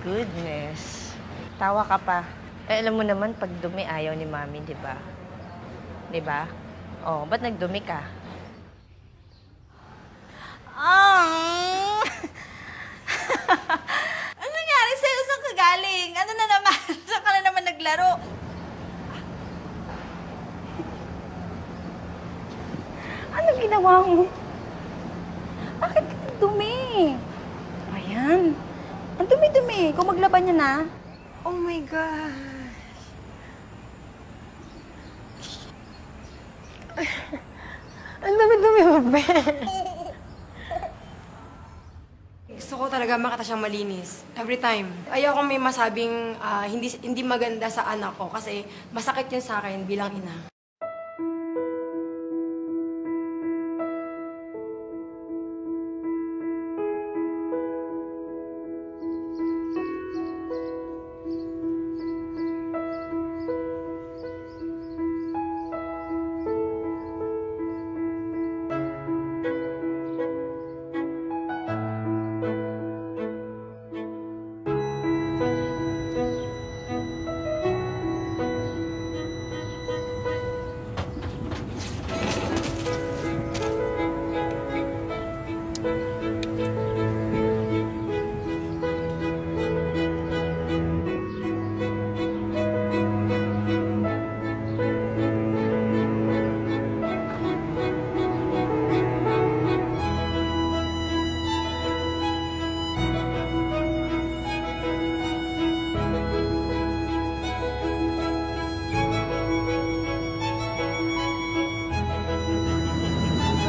goodness. Tawa ka pa. Eh, alam mo naman, pag dumi, ayaw ni Mami, di ba? Di ba? Oh, ba't nagdumi ka? Ano nangyari sa'yo? Saan ka galing? Ano na naman? Saan ka na naman naglaro? Ano ginawa mo? Bakit ka dumi? Ayan. Ang dumi-dumi. Kung maglaban niya na. Oh my God. Ang dumi-dumi mo, be. Gusto ko talaga makita siyang malinis. Every time. Ayoko may masabing hindi maganda sa anak ko kasi masakit yun sa akin bilang ina.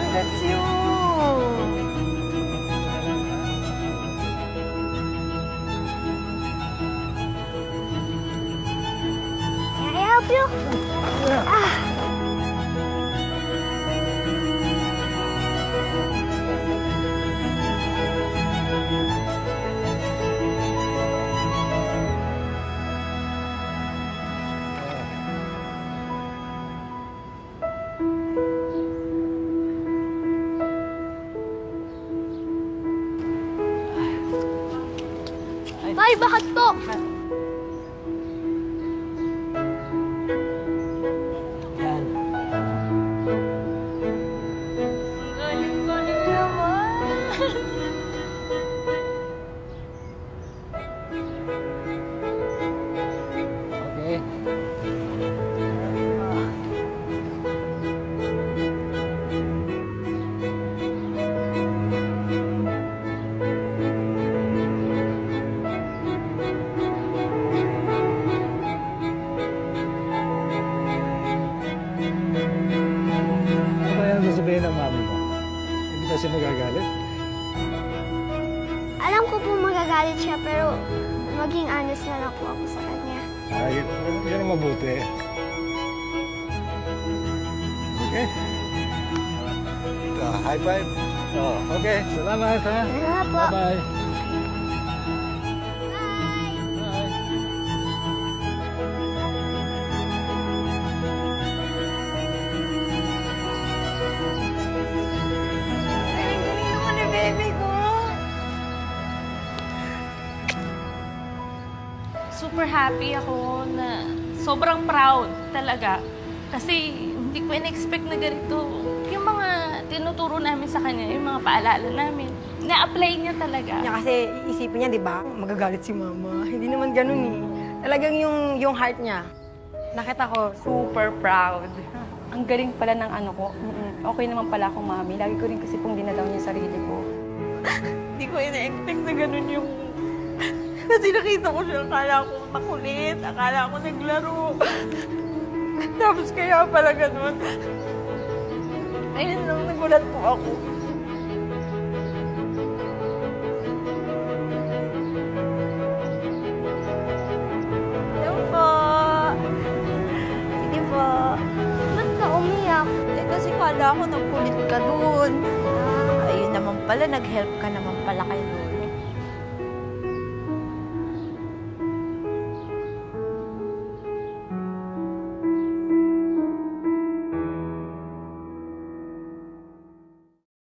That's you. Can I help you? Tay, bakit to? Yan. Galing-galing naman. Okay. Ano ba yan sasabihin ng mami mo? Hindi ba siya magagalit? Alam ko po magagalit siya, pero maging honest na lang po ako sa kanya. Ay, yan ang mabuti. Okay. High five. Oh, okay. Salamat, ha? Salamat po. Bye-bye. Bye! Bye. Ay, ang galing naman ni baby ko. Super happy ako na sobrang proud talaga. Kasi hindi ko in-expect na ganito. Yung mga tinuturo namin sa kanya, yung mga paalala namin, na-apply niya talaga. Niya kasi iisipin niya, di ba? Magagalit si mama. Hindi naman ganun eh. Talagang yung heart niya. Nakita ko, super proud. Ang galing pala ng ano ko. Okay naman pala akong mami. Lagi ko rin kasi pong dinadaw niya sarili ko. Hindi ko ina-expect na ganun yung... Kasi nakita ko siya, akala ko makulit, akala ko naglaro. Tapos kaya pala ganun. Ayun lang, nagulat po ako. Hello po. Sige po. Ba't ka umiyak? Eh, kasi kala ko nagkulit ka dun. Ayun naman pala, nag-help ka naman pala kay Lola.